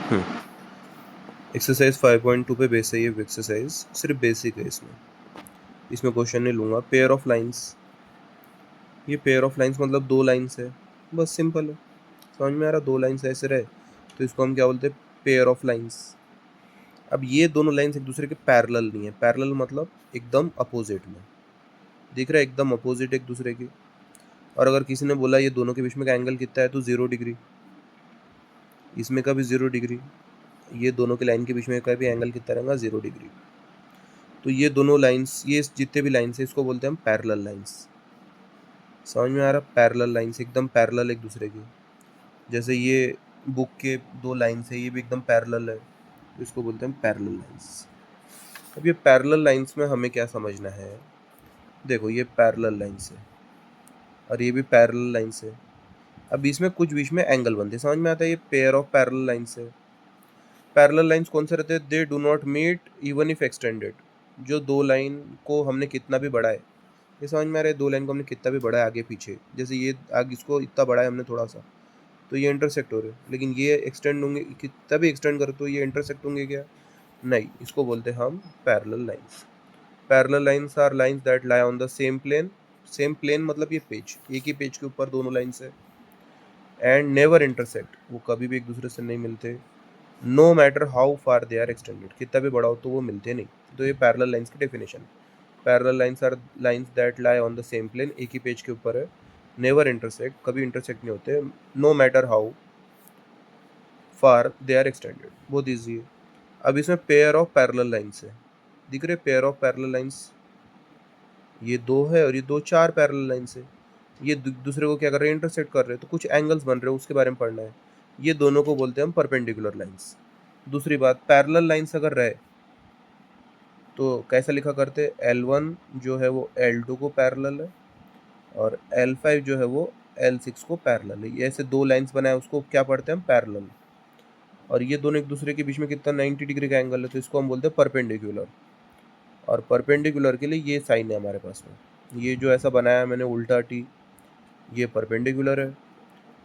Exercise 5.2 पे base है ये एक्सरसाइज, सिर्फ बेसिक है इसमें क्वेश्चन नहीं लूँगा। पेयर ऑफ लाइंस, ये पेयर ऑफ लाइंस मतलब दो लाइंस है, बस सिंपल है, समझ में आ रहा। दो लाइंस ऐसे रहे तो इसको हम क्या बोलते हैं, पेयर ऑफ लाइंस। अब ये दोनों लाइंस एक दूसरे के पैरेलल नहीं है, पैरेलल मतलब एकदम अपोजिट में, दिख रहा है, एकदम अपोजिट एक दूसरे के। और अगर किसी ने बोला ये दोनों के बीच में का एंगल कितना है, तो 0 डिग्री, इसमें का भी 0 डिग्री, ये दोनों के लाइन के बीच में का भी एंगल कितना रहेगा, 0 डिग्री। तो ये दोनों लाइंस, ये जितने भी लाइंस है इसको बोलते हैं हम पैरेलल लाइंस। समझ में आ रहा, पैरेलल लाइंस एकदम पैरेलल एक दूसरे की। जैसे ये बुक के दो लाइंस है, ये भी एकदम पैरेलल है, तो इसको बोलते हैं पैरेलल लाइंस। अब ये पैरेलल लाइंस में हमें क्या समझना है, देखो ये पैरेलल लाइंस है और ये भी पैरेलल लाइंस है। अब इसमें कुछ बीच में एंगल बनते हैं, समझ में आता है, ये पेयर ऑफ पैरेलल लाइंस है। पैरेलल लाइंस कौन से रहते हैं, they do not meet even if extended. जो दो लाइन को हमने कितना भी बढ़ाए, ये समझ में आ रहा है, दो लाइन को हमने कितना भी बढ़ाया आगे पीछे, जैसे ये आगे इसको इतना बढ़ाया हमने थोड़ा सा, तो ये इंटरसेक्ट हो रहे हैं, लेकिन ये एक्सटेंड होंगे, कितना भी एक्सटेंड करो तो ये इंटरसेक्ट होंगे क्या, नहीं। इसको बोलते हैं हम parallel lines. Parallel lines are lines that lie on the same plane. Same plane मतलब ये पेज, एक ही पेज के ऊपर दोनों लाइंस है। एंड नेवर इंटरसेक्ट, वो कभी भी एक दूसरे से नहीं मिलते। No matter how far they are extended, कितना भी बड़ा हो तो वो मिलते नहीं। तो ये पैरेलल लाइंस की definition. Parallel lines are lines that lie on the same plane, एक ही पेज के ऊपर है। नेवर इंटरसेक्ट, कभी इंटरसेक्ट नहीं होते। No matter how far they are extended, बहुत ईजी है। अब इसमें पेयर ऑफ पैरेलल लाइंस है, दिख रहे पेयर ऑफ पैरेलल लाइंस, ये दो है और ये दो, चार पैरेलल लाइंस है। ये दूसरे को क्या कर रहे हैं, इंटरसेक्ट कर रहे हैं, तो कुछ एंगल्स बन रहे हैं, उसके बारे में पढ़ना है। ये दोनों को बोलते हैं हम परपेंडिकुलर लाइंस। दूसरी बात, पैरेलल लाइंस अगर रहे तो कैसा लिखा करते, L1 जो है वो L2 को पैरेलल है और L5 जो है वो L6 को पैरेलल है। ये ऐसे दो लाइंस बनाए, उसको क्या पढ़ते हैं हम, पैरेलल। और ये दोनों एक दूसरे के बीच में कितना 90 डिग्री का एंगल है, तो इसको हम बोलते हैं परपेंडिकुलर। और परपेंडिकुलर के लिए ये साइन है हमारे पास में, ये जो ऐसा बनाया मैंने उल्टा टी, ये परपेंडिकुलर है।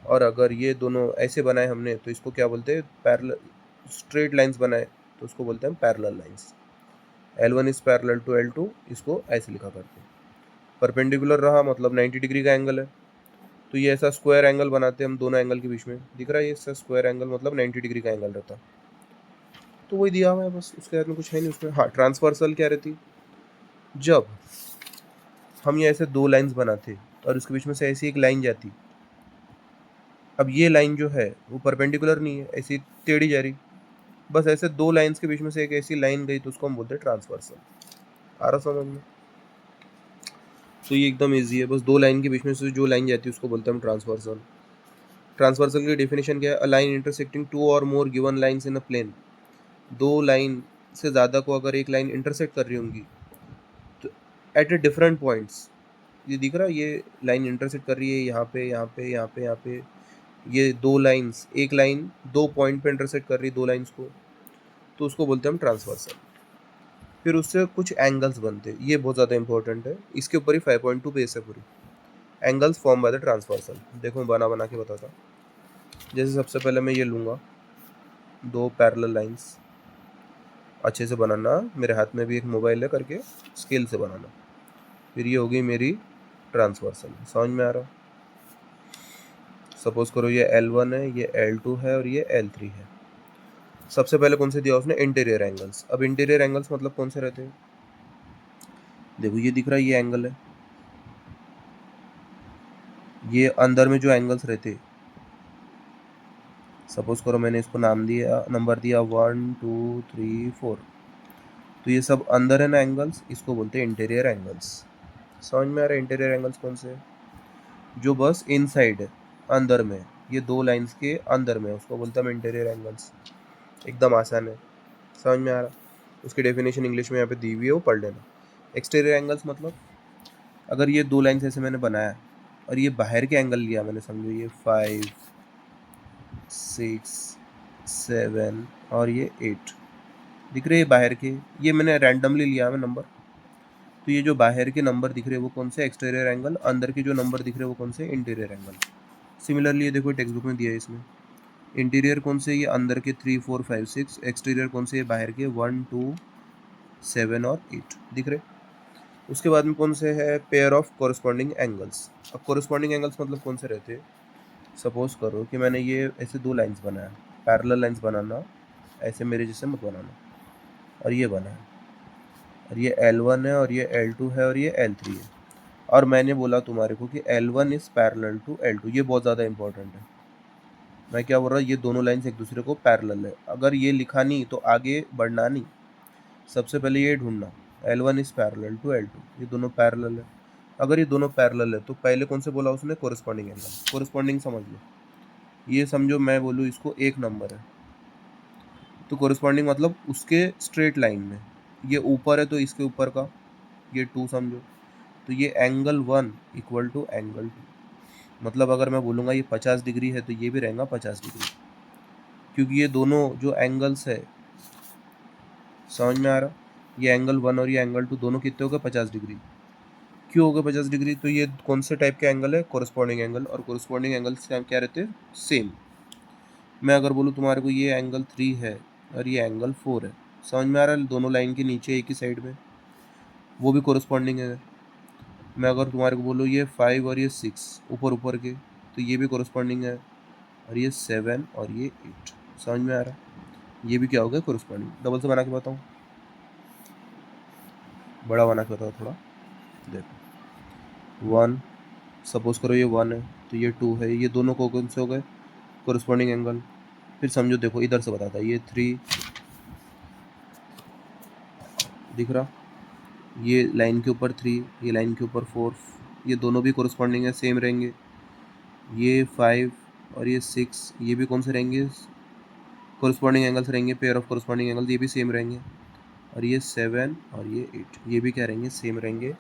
और अगर ये दोनों ऐसे बनाए हमने तो इसको क्या बोलते हैं, पैरेलल। स्ट्रेट लाइंस बनाए तो उसको बोलते हैं parallel lines. L1 is parallel to L2, इसको ऐसे लिखा करते हैं। परपेंडिकुलर रहा मतलब 90 डिग्री का एंगल है, तो ये ऐसा स्क्वायर एंगल बनाते हैं हम दोनों एंगल के बीच में, दिख रहा है ये ऐसा स्क्वायर एंगल मतलब 90 डिग्री का एंगल रहता। तो वही दिया हुआ है बस, उसके बाद में कुछ है नहीं उसमें। हाँ, ट्रांसवर्सल क्या रहती, जब हम ये ऐसे दो लाइंस बनाते और उसके बीच में से ऐसी एक लाइन जाती। अब ये लाइन जो है वो परपेंडिकुलर नहीं है, ऐसी टेढ़ी जा रही, बस ऐसे दो लाइंस के बीच में से एक ऐसी लाइन गई तो उसको हम बोलते हैं ट्रांसवर्सल। आ रहा समझ में, तो ये एकदम इजी है, बस दो लाइन के बीच में से जो लाइन जाती है उसको बोलते हैं हम ट्रांसवर्सल। ट्रांसवर्सल की डेफिनेशन क्या है, अ लाइन इंटरसेक्टिंग टू और more given lines in a plane. दो लाइन से ज़्यादा को अगर एक लाइन इंटरसेक्ट कर रही होंगी तो एट ए डिफरेंट पॉइंट्स, ये दिख रहा है, ये लाइन इंटरसेक्ट कर रही है यहाँ पे, यहाँ पे, यहाँ पे, यहाँ पे। ये दो लाइंस, एक लाइन दो पॉइंट पे इंटरसेक्ट कर रही है दो लाइंस को, तो उसको बोलते हैं हम ट्रांसवर्सल। फिर उससे कुछ एंगल्स बनते हैं, ये बहुत ज़्यादा इंपॉर्टेंट है, इसके ऊपर ही 5.2 बेस है पूरी। Angles form by the transversal, देखो मैं बना बना के बताता। जैसे सबसे पहले मैं ये लूँगा, दो पैरेलल लाइंस, अच्छे से बनाना, मेरे हाथ में भी एक मोबाइल है करके स्केल से बनाना। फिर ये होगी मेरी ट्रांसवर्सल, समझ में आ रहा। सपोज करो ये L1 है, ये L2 है और ये L3 है। सबसे पहले कौन से दिया उसने, इंटीरियर एंगल्स। अब इंटीरियर एंगल्स मतलब कौन से रहते हैं, देखो ये दिख रहा है, ये एंगल है, ये अंदर में जो एंगल्स रहते, सपोज करो मैंने इसको नाम दिया, नंबर दिया 1 2 3 4, तो ये सब अंदर है ना एंगल्स, इसको बोलते हैं इंटीरियर एंगल्स। समझ में आ रहा है, इंटीरियर एंगल्स कौन से, जो बस इनसाइड है, अंदर में, ये दो लाइंस के अंदर में, उसको बोलते हैं हम इंटीरियर एंगल्स। एकदम आसान है, समझ में आ रहा। उसकी डेफिनेशन इंग्लिश में यहाँ पे दी हुई है, वो पढ़ लेना। एक्सटीरियर एंगल्स मतलब, अगर ये दो लाइंस ऐसे मैंने बनाया और ये बाहर के एंगल लिया मैंने, समझो ये 5 6 7 और ये 8 दिख रहे हैं बाहर के, ये मैंने रैंडमली लिया है नंबर, तो ये जो बाहर के नंबर दिख रहे हैं वो कौन से, एक्सटीरियर एंगल। अंदर के जो नंबर दिख रहे हैं वो कौन से, इंटीरियर एंगल। सिमिलरली ये देखो टेक्स्ट बुक में दिया है इसमें, इंटीरियर कौन से, ये अंदर के 3 4 5 6, एक्सटीरियर कौन से, ये बाहर के 1 2 7 और 8 दिख रहे। उसके बाद में कौन से है, पेयर ऑफ कॉरस्पॉन्डिंग एंगल्स। अब कॉरस्पॉन्डिंग एंगल्स मतलब कौन से रहते हैं, सपोज करो कि मैंने ये ऐसे दो लाइंस बनाया, पैरेलल लाइंस बनाना, ऐसे मेरे जैसे मत बनाना, और ये बना है, और ये L1 है और ये L2 है और ये L3 है, और मैंने बोला तुम्हारे को कि L1 is parallel to L2। ये बहुत ज़्यादा इंपॉर्टेंट है। मैं क्या बोल रहा हूँ, ये दोनों लाइंस एक दूसरे को पैरेलल है। अगर ये लिखा नहीं तो आगे बढ़ना नहीं, सबसे पहले ये ढूंढना L1 is parallel to L2, ये दोनों पैरेलल है। अगर ये दोनों पैरेलल है तो पहले कौन से बोला उसने, कोरस्पॉन्डिंग एंगल। कोरस्पॉन्डिंग समझ लो, ये समझो मैं बोलूँ इसको एक नंबर है, तो कोरस्पॉन्डिंग मतलब उसके स्ट्रेट लाइन में, ये ऊपर है तो इसके ऊपर का, ये 2 समझो, तो ये एंगल 1 इक्वल टू एंगल 2। मतलब अगर मैं बोलूँगा ये 50 डिग्री है तो ये भी रहेगा 50 डिग्री, क्योंकि ये दोनों जो एंगल्स है, समझ में आ रहा, ये एंगल 1 और ये एंगल 2 दोनों कितने हो गए, 50 डिग्री। क्यों हो गए 50 डिग्री, तो ये कौन से टाइप के एंगल है, कोरस्पॉन्डिंग एंगल, और कोरस्पॉन्डिंग एंगल क्या रहते हैं, सेम। मैं अगर बोलूँ तुम्हारे को ये एंगल 3 है और ये एंगल 4 है, समझ में आ रहा है, दोनों लाइन के नीचे एक ही साइड में, वो भी कोरस्पॉन्डिंग है। मैं अगर तुम्हारे को बोलूँ ये 5 और ये 6 ऊपर ऊपर के, तो ये भी कोरस्पॉन्डिंग है, और ये 7 और ये 8, समझ में आ रहा है, ये भी क्या हो गया, कोरस्पॉन्डिंग। डबल से बना के बताऊँ, बड़ा बना के बताओ थोड़ा, देखो 1, सपोज करो ये 1 है तो ये 2 है, ये दोनों को कौन से हो गए, कोरस्पॉन्डिंग एंगल। फिर समझो, देखो इधर से बताता है, ये 3 दिख रहा, ये लाइन के ऊपर 3, ये लाइन के ऊपर 4, ये दोनों भी कोरस्पॉन्डिंग है, सेम रहेंगे। ये 5 और ये 6, ये भी कौन से रहेंगे, कोरस्पॉन्डिंग एंगल्स रहेंगे, पेयर ऑफ कोरस्पॉन्डिंग एंगल्स, ये भी सेम रहेंगे। और ये 7 और ये 8, ये भी क्या रहेंगे, सेम रहेंगे।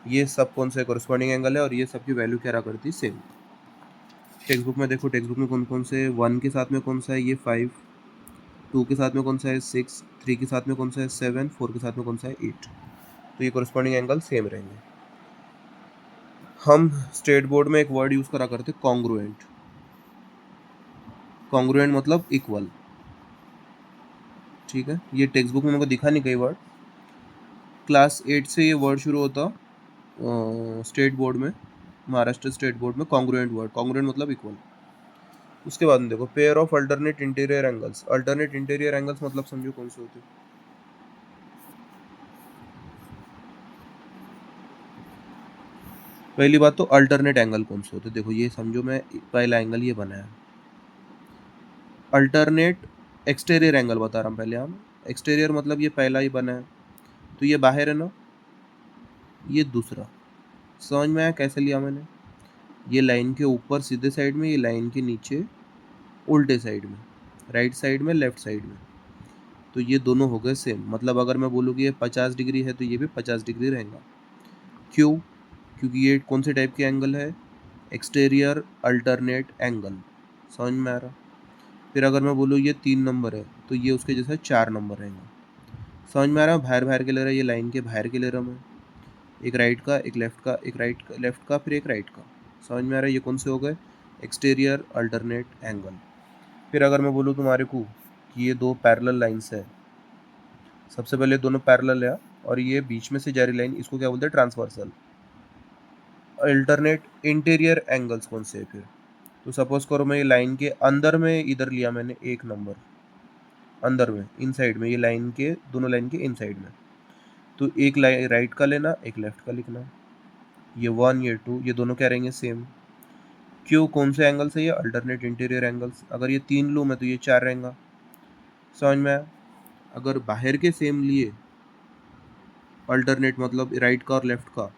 ये सब कौन से कोरस्पॉन्डिंग एंगल है, और ये सब की वैल्यू क्या रहा करती, सेम। टेक्स्ट बुक में देखो, टेक्स्ट बुक में कौन कौन से, 1 के साथ में कौन सा है, ये 5, 2 के साथ में कौन सा है, 6, 3 के साथ में कौन सा है, 7, 4 के साथ में कौन सा है, 8। तो ये कोरस्पॉन्डिंग एंगल सेम रहेंगे। हम स्टेट बोर्ड में एक वर्ड यूज़ करा करते, कॉन्ग्रुएंट। कॉन्ग्रुएंट मतलब इक्वल, ठीक है। ये टेक्स्ट बुक में मेरे को दिखा नहीं कई वर्ड, क्लास 8 से ये वर्ड शुरू होता स्टेट बोर्ड में, महाराष्ट्र स्टेट बोर्ड में, कॉन्ग्रुएंट वर्ड। कॉन्ग्रुएंट मतलब इक्वल। उसके बाद में देखो, pair of alternate interior angles. Alternate interior angles मतलब समझो कौन से होते, पहली बात तो अल्टरनेट एंगल कौन से होते, देखो ये समझो, मैं पहला एंगल ये बनाया, अल्टरनेट एक्सटीरियर एंगल बता रहा हूँ पहले हम। एक्सटीरियर मतलब ये पहला ही बना है, तो ये बाहर है ना, ये दूसरा। समझ में आया कैसे लिया मैंने, ये लाइन के ऊपर सीधे साइड में, ये लाइन के नीचे उल्टे साइड में, राइट साइड में, लेफ्ट साइड में, तो ये दोनों हो गए सेम। मतलब अगर मैं बोलूँ कि ये 50 डिग्री है तो ये भी 50 डिग्री रहेगा। क्यों, क्योंकि ये कौन से टाइप के एंगल है, एक्सटीरियर अल्टरनेट एंगल। समझ में आ रहा। फिर अगर मैं बोलूँ ये 3 नंबर है तो ये उसके जैसे 4 नंबर रहेगा। समझ में आ रहा है, बाहर बाहर के ले रहा है, ये लाइन के बाहर के ले रहा मैं, एक राइट का, एक लेफ्ट का, एक राइट का, लेफ्ट का, फिर एक राइट का। समझ में आ रहा है, ये कौन से हो गए, एक्सटीरियर अल्टरनेट एंगल। फिर अगर मैं बोलूँ तुम्हारे को कि ये दो पैरेलल लाइंस है, सबसे पहले दोनों पैरेलल है और ये बीच में से जा रही लाइन, इसको क्या बोलते हैं, ट्रांसवर्सल। अल्टरनेट इंटीरियर एंगल्स कौन से है फिर, तो सपोज करो मैं ये लाइन के अंदर में इधर लिया मैंने एक नंबर, अंदर में इन साइड में, ये लाइन के दोनों लाइन के इन साइड में, तो एक राइट का लेना, एक लेफ्ट का लिखना, ये 1 ये 2, ये दोनों क्या रहेंगे, सेम। क्यों, कौन से एंगल से, ये अल्टरनेट इंटीरियर एंगल्स। अगर ये 3 लूँ मैं तो ये 4 रहेगा। समझ में आया। अगर बाहर के सेम लिए अल्टरनेट मतलब राइट का और लेफ्ट का,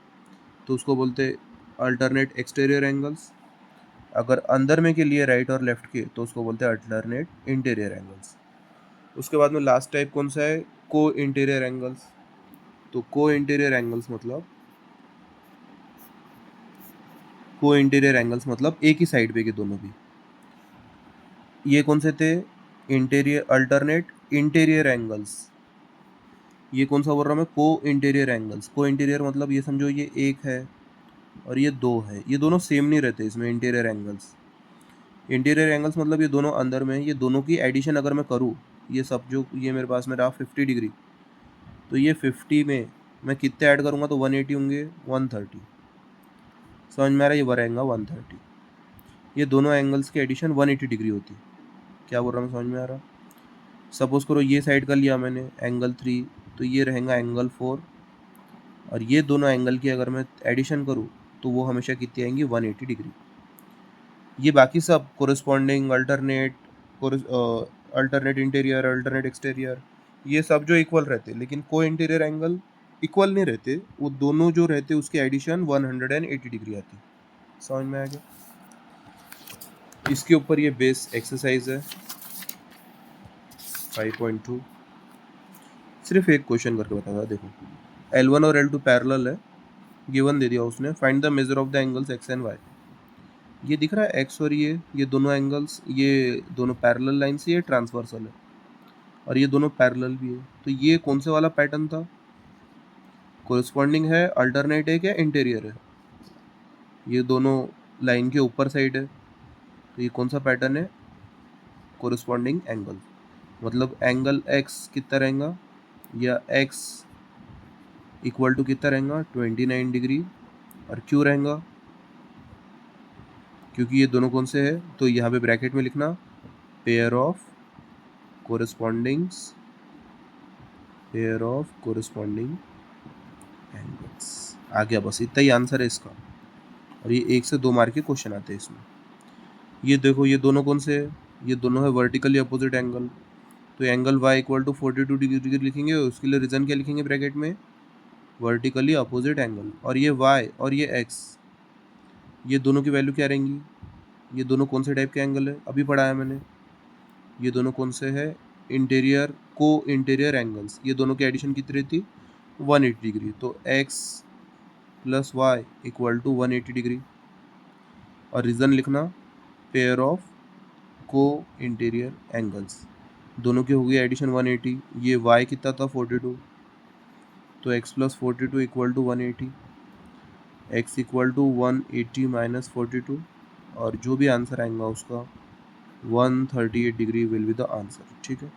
तो उसको बोलते अल्टरनेट एक्सटीरियर एंगल्स। अगर अंदर में के लिए राइट और लेफ्ट के, तो उसको बोलते हैं अल्टरनेट इंटीरियर एंगल्स। उसके बाद में लास्ट टाइप कौन सा है, को इंटीरियर एंगल्स। तो को इंटीरियर एंगल्स मतलब, को इंटीरियर एंगल्स मतलब एक ही साइड पे के दोनों भी। ये कौन से थे, इंटीरियर अल्टरनेट इंटीरियर एंगल्स। ये कौन सा बोल रहा हूँ मैं, को इंटीरियर एंगल्स। को इंटीरियर मतलब ये समझो, ये एक है और ये 2 है, ये दोनों सेम नहीं रहते इसमें इंटीरियर एंगल्स। इंटीरियर एंगल्स मतलब ये दोनों अंदर में है, ये दोनों की एडिशन अगर मैं करूँ, ये सब जो ये मेरे पास में रहा 50 डिग्री, तो ये 50 में मैं कितने ऐड करूँगा तो 180 होंगे 130। समझ में आ रहा है, ये बढ़ाएगा 130। ये दोनों एंगल्स की एडिशन 180 डिग्री होती है। क्या बोल रहा हूँ, समझ में आ रहा? सपोज करो ये साइड कर लिया मैंने एंगल 3, तो ये रहेगा एंगल 4, और ये दोनों एंगल की अगर मैं एडिशन करूँ तो वो हमेशा कितनी आएंगी 180 डिग्री। ये बाकी सब corresponding alternate interior, alternate exterior, ये सब जो इक्वल रहते, लेकिन को इंटीरियर एंगल इक्वल नहीं रहते, वो दोनों जो रहते उसकी एडिशन 180 डिग्री आती। समझ में आ गया? इसके ऊपर ये बेस एक्सरसाइज है 5.2। सिर्फ एक क्वेश्चन करके बताता, देखो L1 और L2 पैरेलल है, गिवन दे दिया उसने, find the measure of the angles x and y। ये दिख रहा है x और ये दोनों एंगल्स, ये दोनों पैरेलल लाइन से, ये ट्रांसवर्सल है, और ये दोनों पैरेलल भी है, तो ये कौन से वाला पैटर्न था? कोरिस्पॉन्डिंग है, अल्टरनेट है, क्या इंटीरियर है? ये दोनों लाइन के ऊपर साइड है, तो ये कौन सा पैटर्न है? Corresponding angle. मतलब एंगल x कितना रहेगा, या x इक्वल टू कितना रहेगा 29 डिग्री, और क्यों रहेगा? क्योंकि ये दोनों कौन से है, तो यहाँ पे ब्रैकेट में लिखना पेयर ऑफ कोरिस्पॉन्डिंग एंगल्स। आ गया, बस इतना ही आंसर है इसका। और ये 1 से 2 मार्क के क्वेश्चन आते हैं इसमें। ये देखो ये दोनों कौन से है, ये दोनों है वर्टिकली अपोजिट एंगल, तो angle y equal to 42 degree लिखेंगे, उसके लिए रीजन क्या लिखेंगे ब्रैकेट में, वर्टिकली अपोजिट एंगल। और ये y और ये x, ये दोनों की वैल्यू क्या रहेंगी? ये दोनों कौन से टाइप के एंगल है, अभी पढ़ा है मैंने। ये दोनों कौन से है, इंटीरियर एंगल्स। ये दोनों की एडिशन कितनी रहती, 180 डिग्री। तो x plus y equal to 180 degree, और रीज़न लिखना पेयर ऑफ को इंटीरियर एंगल्स। दोनों की होगी एडिशन 180। ये y कितना था 42, तो x plus 42 equal to 180, x equal to 180 minus 42, और जो भी आंसर आएगा उसका 138 degree will be the answer. ठीक है।